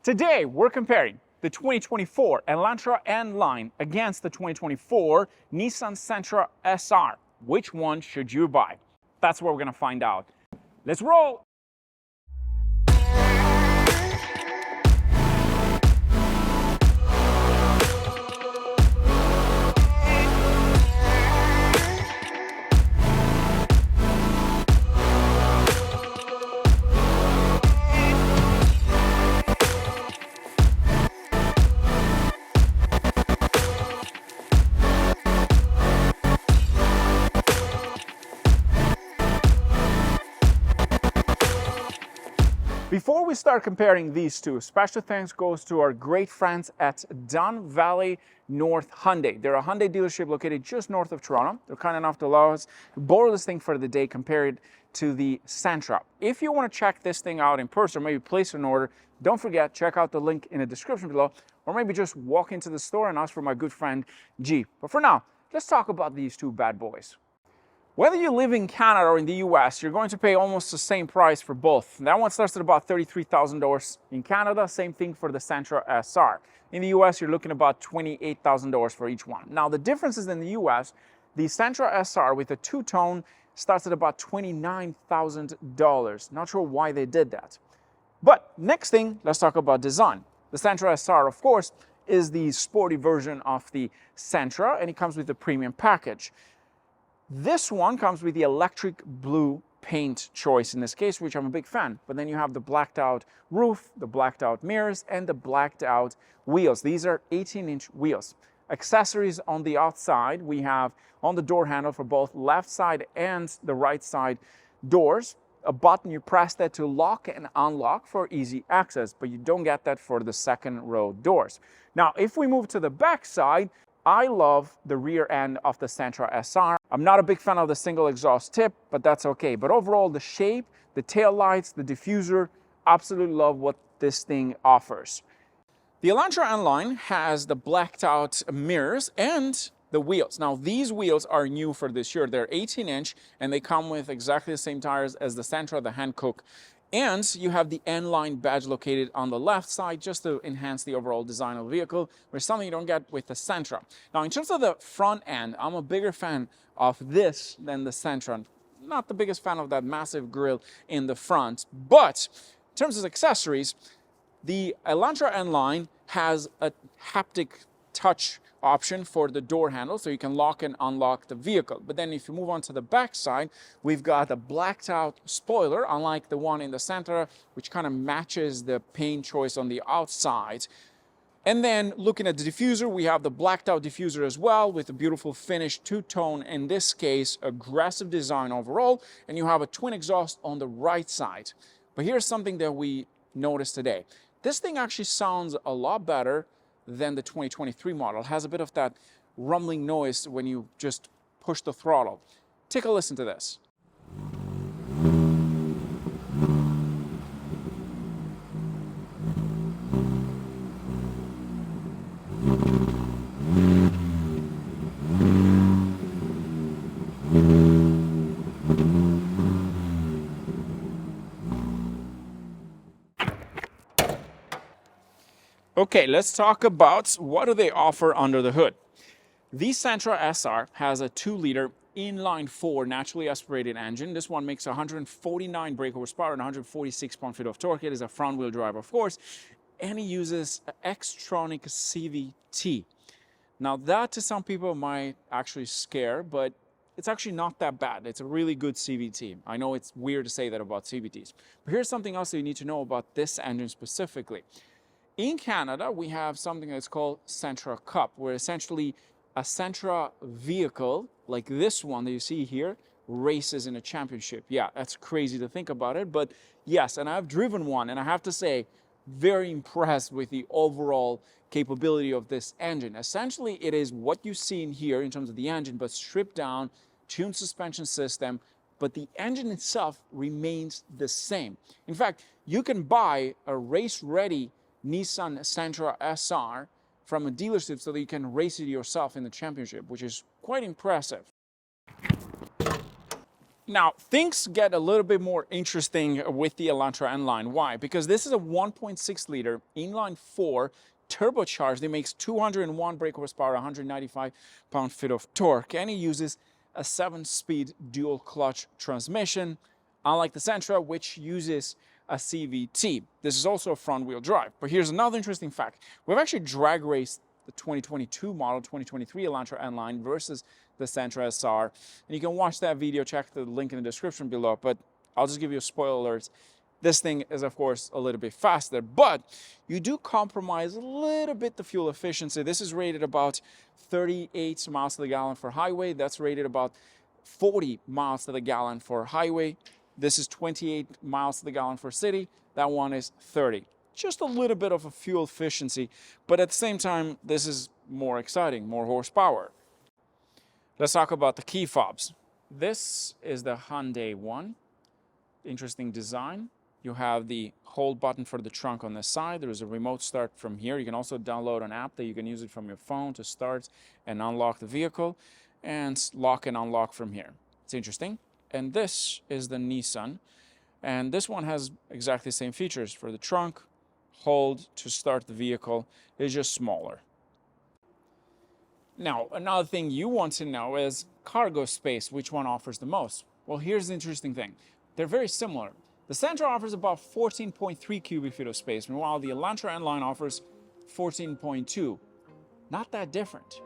Today, we're comparing the 2024 Elantra Nline against the 2024 Nissan Sentra SR. Which one should you buy? That's what we're gonna find out. Let's roll! Before we start comparing these two, special thanks goes to our great friends at Don Valley North Hyundai. They're a Hyundai dealership located just north of Toronto. They're kind enough to allow us to borrow this thing for the day, compare it to the Sentra. If you want to check this thing out in person, or maybe place an order, don't forget, check out the link in the description below, or maybe just walk into the store and ask for my good friend Gee. But for now, let's talk about these two bad boys. Whether you live in Canada or in the US, you're going to pay almost the same price for both. That one starts at about $33,000 in Canada, same thing for the Sentra SR. In the US, you're looking at about $28,000 for each one. Now, the difference is in the US, the Sentra SR with a two-tone starts at about $29,000. Not sure why they did that. But next thing, let's talk about design. The Sentra SR, of course, is the sporty version of the Sentra, and it comes with a premium package. This one comes with the electric blue paint choice in this case, which I'm a big fan. But then you have the blacked out roof, the blacked out mirrors, and the blacked out wheels. These are 18-inch wheels. Accessories on the outside, we have on the door handle for both left side and the right side doors, a button, you press that to lock and unlock for easy access, but you don't get that for the second row doors. Now, if we move to the back side, I love the rear end of the Sentra SR. I'm not a big fan of the single exhaust tip, but that's okay. But overall, the shape, the tail lights, the diffuser, absolutely love what this thing offers. The Elantra Nline has the blacked out mirrors and the wheels. Now, these wheels are new for this year. They're 18-inch and they come with exactly the same tires as the Sentra, the Hankook. And you have the Nline badge located on the left side just to enhance the overall design of the vehicle, which is something you don't get with the Sentra. Now, in terms of the front end, I'm a bigger fan of this than the Sentra. Not the biggest fan of that massive grille in the front, but in terms of accessories, the Elantra Nline has a haptic touch option for the door handle, so you can lock and unlock the vehicle. But then if you move on to the back side, we've got a blacked out spoiler, unlike the one in the Sentra, which kind of matches the paint choice on the outside. And then looking at the diffuser, we have the blacked out diffuser as well with a beautiful finish, two-tone, in this case, aggressive design overall, and you have a twin exhaust on the right side. But here's something that we noticed today. This thing actually sounds a lot better than the 2023 model. It has a bit of that rumbling noise when you just push the throttle. Take a listen to this. Okay, let's talk about what do they offer under the hood. The Sentra SR has a 2-liter inline-4 naturally aspirated engine. This one makes 149 brake horsepower and 146 pound-feet of torque. It is a front-wheel drive, of course, and it uses Xtronic CVT. Now, that to some people might actually scare, but it's actually not that bad. It's a really good CVT. I know it's weird to say that about CVTs, but here's something else that you need to know about this engine specifically. In Canada, we have something that's called Sentra Cup, where essentially a Sentra vehicle, like this one that you see here, races in a championship. Yeah, that's crazy to think about it, but yes, and I've driven one, and I have to say, very impressed with the overall capability of this engine. Essentially, it is what you see in here in terms of the engine, but stripped down, tuned suspension system, but the engine itself remains the same. In fact, you can buy a race-ready Nissan Sentra SR from a dealership so that you can race it yourself in the championship, which is quite impressive. Now, things get a little bit more interesting with the Elantra Nline. Why? Because this is a 1.6 liter inline 4 turbocharged. It makes 201 brake horsepower, 195 pound-feet of torque, and it uses a 7-speed dual clutch transmission, unlike the Sentra, which uses a CVT. This is also a front-wheel drive. But here's another interesting fact. We've actually drag raced the 2022 model, 2023 Elantra Nline versus the Sentra SR. And you can watch that video, check the link in the description below, but I'll just give you a spoiler alert. This thing is, of course, a little bit faster, but you do compromise a little bit the fuel efficiency. This is rated about 38 miles to the gallon for highway. That's rated about 40 miles to the gallon for highway. This is 28 miles to the gallon for city. That one is 30. Just a little bit of a fuel efficiency, but at the same time, this is more exciting, more horsepower. Let's talk about the Keyfobs. This is the Hyundai one. Interesting design. You have the hold button for the trunk on the side. There is a remote start from here. You can also download an app that you can use it from your phone to start and unlock the vehicle and lock and unlock from here. It's interesting. And this is the Nissan. And this one has exactly the same features for the trunk, hold to start the vehicle. It's just smaller. Now, another thing you want to know is cargo space, which one offers the most? Well, here's the interesting thing. They're very similar. The Sentra offers about 14.3 cubic feet of space, meanwhile the Elantra Nline offers 14.2. Not that different.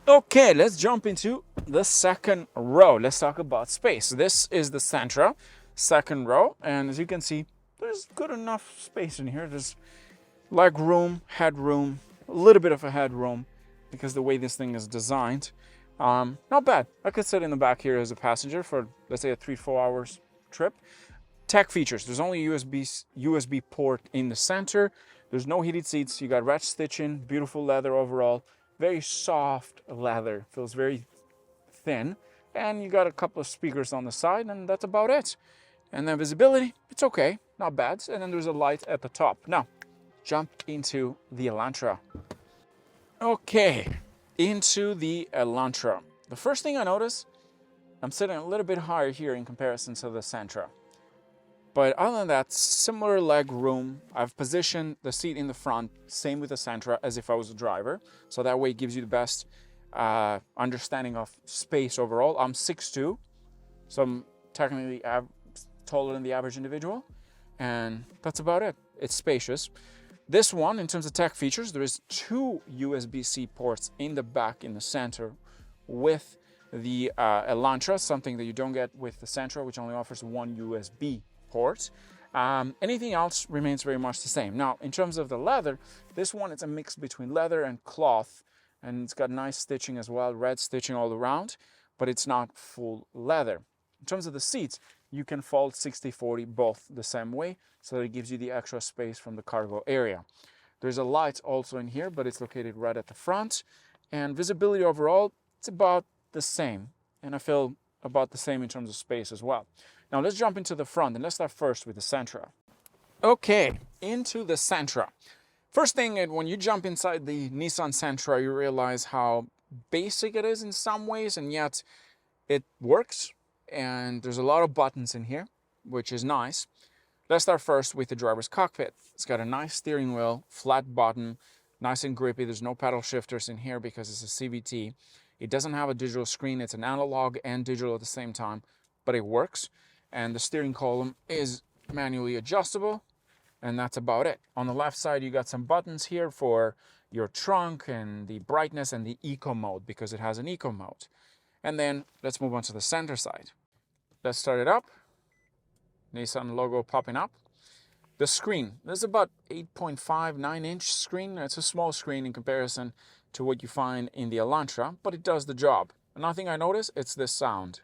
Okay, let's jump into the second row. Let's talk about space. This is the Sentra, second row, and as you can see, there's good enough space in here. There's leg room, head room, a little bit of a headroom because the way this thing is designed. Not bad. I could sit in the back here as a passenger for, let's say, a 3-4 hours trip. Tech features. There's only a USB port in the center. There's no heated seats. You got red stitching, beautiful leather overall. Very soft leather, feels very thin. And you got a couple of speakers on the side, and that's about it. And then visibility, it's okay, not bad. And then there's a light at the top. Now, jump into the Elantra. Okay, into the Elantra. The first thing I notice, I'm sitting a little bit higher here in comparison to the Sentra. But other than that, similar leg room. I've positioned the seat in the front, same with the Sentra, as if I was a driver. So that way it gives you the best understanding of space overall. I'm 6'2", so I'm technically taller than the average individual. And that's about it. It's spacious. This one, in terms of tech features, there is 2 USB-C ports in the back in the center with the Elantra, something that you don't get with the Sentra, which only offers 1 USB port. Anything else remains very much the same. Now, in terms of the leather, this one is a mix between leather and cloth, and it's got nice stitching as well, red stitching all around, but it's not full leather. In terms of the seats, you can fold 60-40 both the same way, so that it gives you the extra space from the cargo area. There's a light also in here, but it's located right at the front, and visibility overall, it's about the same, and I feel about the same in terms of space as well. Now let's jump into the front, and let's start first with the Sentra. Okay, into the Sentra. First thing, when you jump inside the Nissan Sentra, you realize how basic it is in some ways, and yet it works. And there's a lot of buttons in here, which is nice. Let's start first with the driver's cockpit. It's got a nice steering wheel, flat bottom, nice and grippy. There's no pedal shifters in here because it's a CVT. It doesn't have a digital screen. It's an analog and digital at the same time, but it works. And the steering column is manually adjustable, and that's about it. On the left side, you got some buttons here for your trunk and the brightness and the eco mode, because it has an eco mode. And then let's move on to the center side. Let's start it up. Nissan logo popping up. The screen, this is about 8.5, 9-inch screen. It's a small screen in comparison to what you find in the Elantra, but it does the job. Another thing I notice, it's this sound.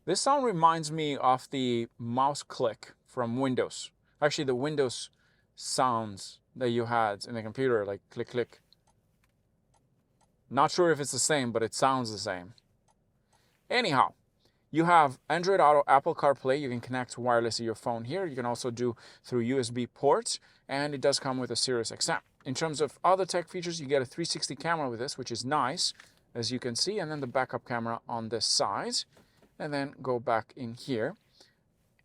This sound reminds me of the mouse click from Windows. Actually, the Windows sounds that you had in the computer, like click, click. Not sure if it's the same, but it sounds the same. Anyhow, you have Android Auto, Apple CarPlay. You can connect wirelessly your phone here. You can also do through USB ports, and it does come with a Sirius XM. In terms of other tech features, you get a 360 camera with this, which is nice, as you can see, and then the backup camera on this side, and then go back in here.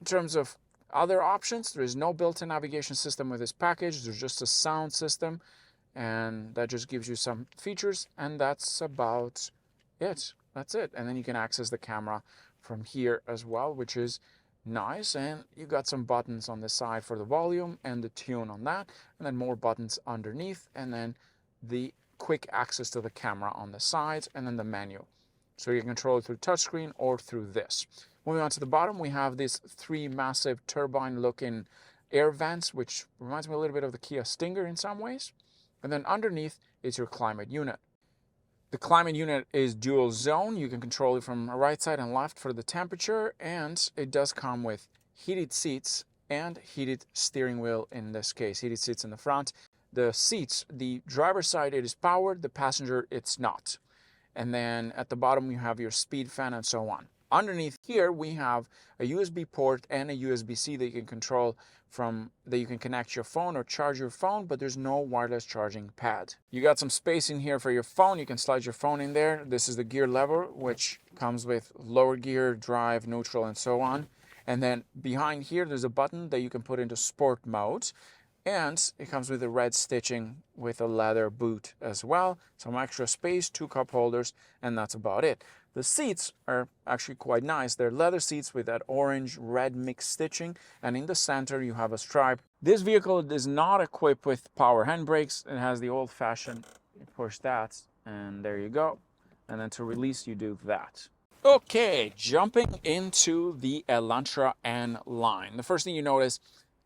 In terms of other options, there is no built-in navigation system with this package. There's just a sound system, and that just gives you some features, and that's about it. That's it. And then you can access the camera from here as well, which is nice. And you got some buttons on the side for the volume and the tune on that, and then more buttons underneath, and then the quick access to the camera on the sides, and then the menu. So you can control it through touchscreen or through this. Moving on to the bottom, we have these 3 massive turbine-looking air vents, which reminds me a little bit of the Kia Stinger in some ways. And then underneath is your climate unit. The climate unit is dual zone. You can control it from right side and left for the temperature, and it does come with heated seats and heated steering wheel in this case. Heated seats in the front. The seats, the driver's side, it is powered. The passenger, it's not. And then at the bottom, you have your speed fan and so on. Underneath here, we have a USB port and a USB-C that you can control from, that you can connect your phone or charge your phone, but there's no wireless charging pad. You got some space in here for your phone. You can slide your phone in there. This is the gear lever, which comes with lower gear, drive, neutral, and so on. And then behind here, there's a button that you can put into sport mode. And it comes with a red stitching with a leather boot as well. Some extra space, 2 cup holders, and that's about it. The seats are actually quite nice. They're leather seats with that orange-red mixed stitching, and in the center you have a stripe. This vehicle is not equipped with power handbrakes. It has the old-fashioned, you push that, and there you go. And then to release, you do that. Okay, jumping into the Elantra Nline. The first thing you notice,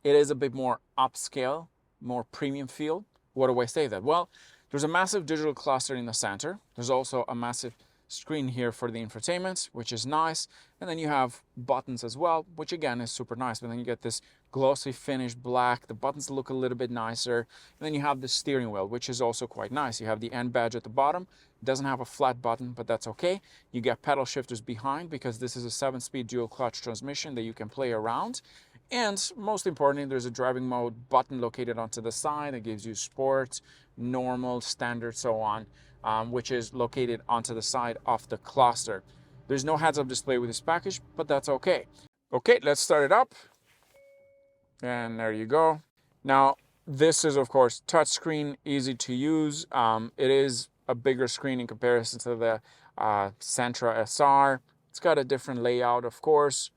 it is a bit more upscale, more premium feel. What do I say that? Well, there's a massive digital cluster in the center. There's also a massive screen here for the infotainment, which is nice. And then you have buttons as well, which again is super nice. But then you get this glossy finished black. The buttons look a little bit nicer. And then you have the steering wheel, which is also quite nice. You have the N badge at the bottom. It doesn't have a flat button, but that's okay. You get pedal shifters behind because this is a 7-speed dual clutch transmission that you can play around. And most importantly, there's a driving mode button located onto the side that gives you sport, normal, standard, so on, which is located onto the side of the cluster. There's no heads-up display with this package, but that's okay. Okay, let's start it up. And there you go. Now, this is, of course, touchscreen, easy to use. It is a bigger screen in comparison to the Sentra SR. It's got a different layout, of course.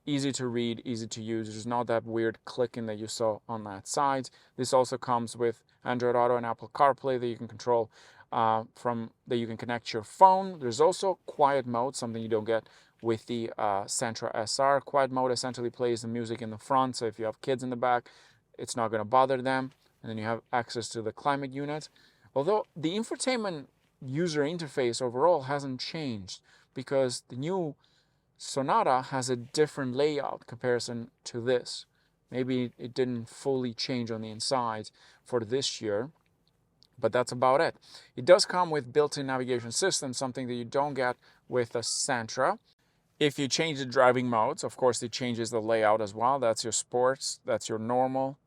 Easy to read, easy to use. There's not that weird clicking that you saw on that side. This also comes with Android Auto and Apple CarPlay that you can control that you can connect your phone. There's also quiet mode, something you don't get with the Sentra SR. Quiet mode essentially plays the music in the front, so if you have kids in the back, it's not going to bother them. And then you have access to the climate unit. Although the infotainment user interface overall hasn't changed because the new Sonata has a different layout comparison to this. Maybe it didn't fully change on the inside for this year, but that's about it. It does come with built-in navigation system, something that you don't get with a Sentra. If you change the driving modes, of course, it changes the layout as well. That's your sports, that's your normal.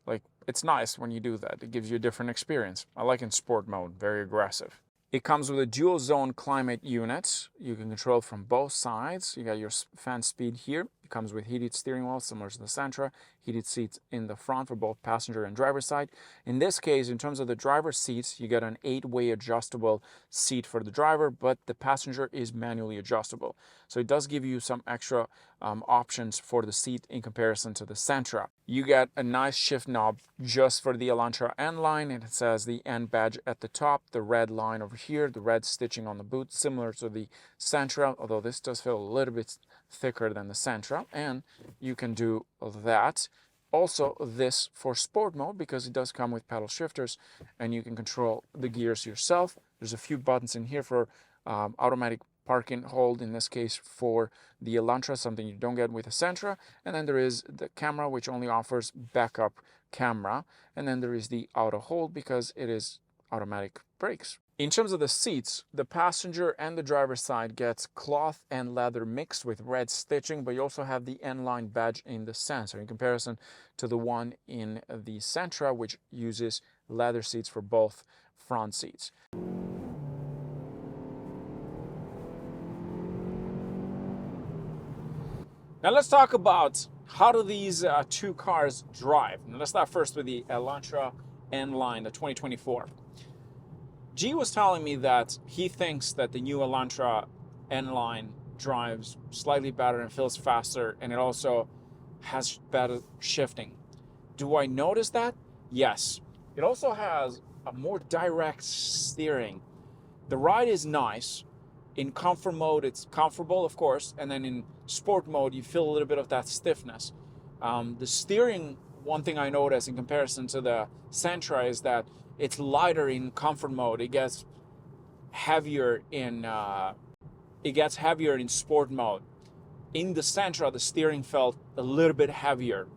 Like, it's nice when you do that. It gives you a different experience. I like in sport mode, very aggressive. It comes with a dual zone climate unit. You can control from both sides. You got your fan speed here. It comes with heated steering wheel, similar to the Sentra. Heated seats in the front for both passenger and driver side. In this case, in terms of the driver's seats, you get an 8-way adjustable seat for the driver, but the passenger is manually adjustable. So it does give you some extra options for the seat in comparison to the Sentra. You get a nice shift knob just for the Elantra Nline, and it says the N badge at the top, the red line over here, the red stitching on the boot, similar to the Sentra, although this does feel a little bit thicker than the Sentra, and you can do that. Also, this for sport mode, because it does come with pedal shifters, and you can control the gears yourself. There's a few buttons in here for automatic park and hold, in this case for the Elantra, something you don't get with a Sentra. And then there is the camera, which only offers backup camera. And then there is the auto hold because it is automatic brakes. In terms of the seats, the passenger and the driver's side gets cloth and leather mixed with red stitching, but you also have the N-Line badge in the center in comparison to the one in the Sentra, which uses leather seats for both front seats. Now let's talk about how do these two cars drive. Now let's start first with the Elantra Nline, the 2024. Gee was telling me that he thinks that the new Elantra Nline drives slightly better and feels faster, and it also has better shifting. Do I notice that? Yes. It also has a more direct steering. The ride is nice. In comfort mode, it's comfortable, of course, and then in sport mode, you feel a little bit of that stiffness. The steering, one thing I noticed in comparison to the Sentra is that it's lighter in comfort mode. It gets heavier in sport mode. In the Sentra, the steering felt a little bit heavier,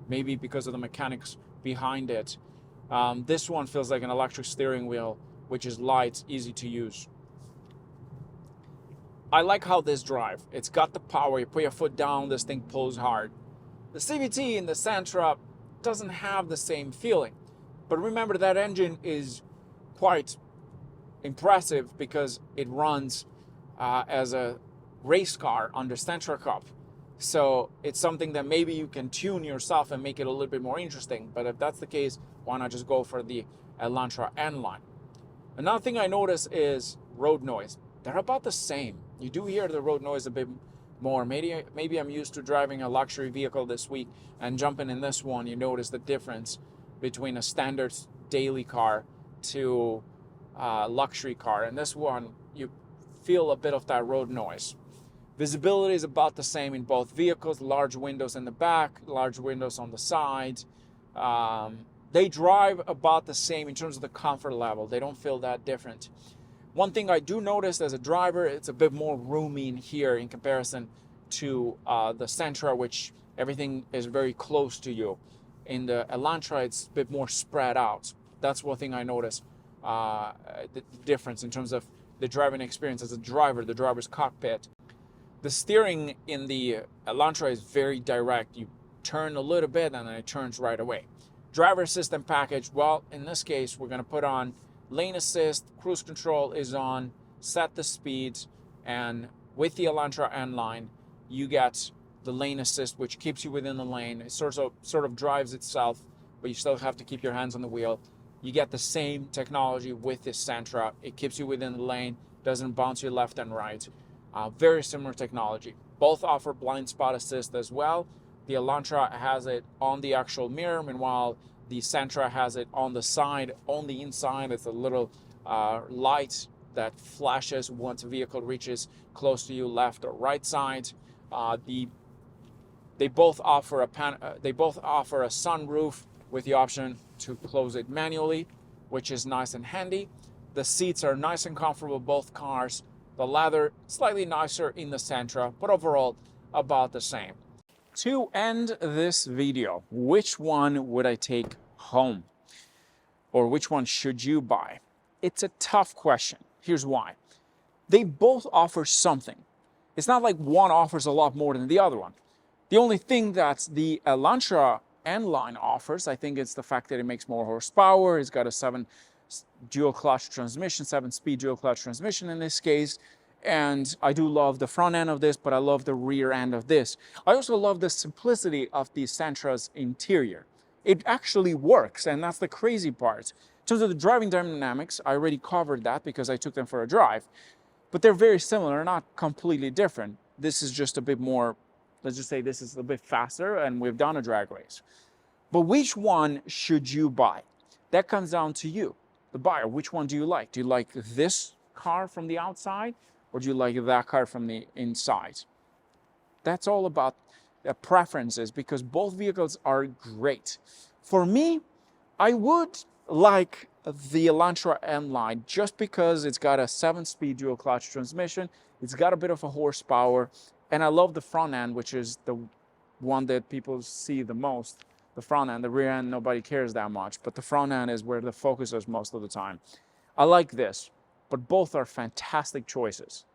maybe because of the mechanics behind it. This one feels like an electric steering wheel, which is light, easy to use. I like how this drives. It's got the power. You put your foot down, this thing pulls hard. The CVT in the Sentra doesn't have the same feeling. But remember, that engine is quite impressive because it runs as a race car under Sentra Cup. So it's something that maybe you can tune yourself and make it a little bit more interesting. But if that's the case, why not just go for the Elantra Nline? Another thing I notice is road noise. They're about the same. You do hear the road noise a bit more. Maybe I'm used to driving a luxury vehicle this week, and jumping in this one, you notice the difference between a standard daily car to a luxury car. And this one, you feel a bit of that road noise. Visibility is about the same in both vehicles. Large windows in the back, large windows on the side. They drive about the same in terms of the comfort level. They don't feel that different. One thing I do notice as a driver, it's a bit more roomy in here in comparison to the Sentra, which everything is very close to you. In the Elantra, it's a bit more spread out. That's one thing I notice, the difference in terms of the driving experience as a driver, the driver's cockpit. The steering in the Elantra is very direct. You turn a little bit and then it turns right away. Driver assistant package, well, in this case, we're going to put on lane assist, cruise control is on, set the speeds, and with the Elantra Nline, you get the lane assist, which keeps you within the lane. It sort of drives itself, but you still have to keep your hands on the wheel. You get the same technology with this Sentra. It keeps you within the lane, doesn't bounce you left and right. Very similar technology. Both offer blind spot assist as well. The Elantra has it on the actual mirror, meanwhile the Sentra has it on the side. On the inside, it's a little light that flashes once a vehicle reaches close to you, left or right side. They both offer a sunroof with the option to close it manually, which is nice and handy. The seats are nice and comfortable, both cars. The leather slightly nicer in the Sentra, but overall about the same. To end this video, which one would I take home? Or which one should you buy? It's a tough question. Here's why. They both offer something. It's not like one offers a lot more than the other one. The only thing that the Elantra Nline offers, I think, it's the fact that it makes more horsepower. It's got a 7-speed dual clutch transmission in this case. And I do love the front end of this, but I love the rear end of this. I also love the simplicity of the Sentra's interior. It actually works, and that's the crazy part. In terms of the driving dynamics, I already covered that because I took them for a drive. But they're very similar, not completely different. This is just a bit more, let's just say this is a bit faster, and we've done a drag race. But which one should you buy? That comes down to you, the buyer. Which one do you like? Do you like this car from the outside? Or do you like that car from the inside? That's all about preferences, because both vehicles are great. For me, I would like the Elantra Nline just because it's got a 7-speed dual clutch transmission. It's got a bit of a horsepower, and I love the front end, which is the one that people see the most. The front end, the rear end, nobody cares that much, but the front end is where the focus is most of the time. I like this. but both are fantastic choices.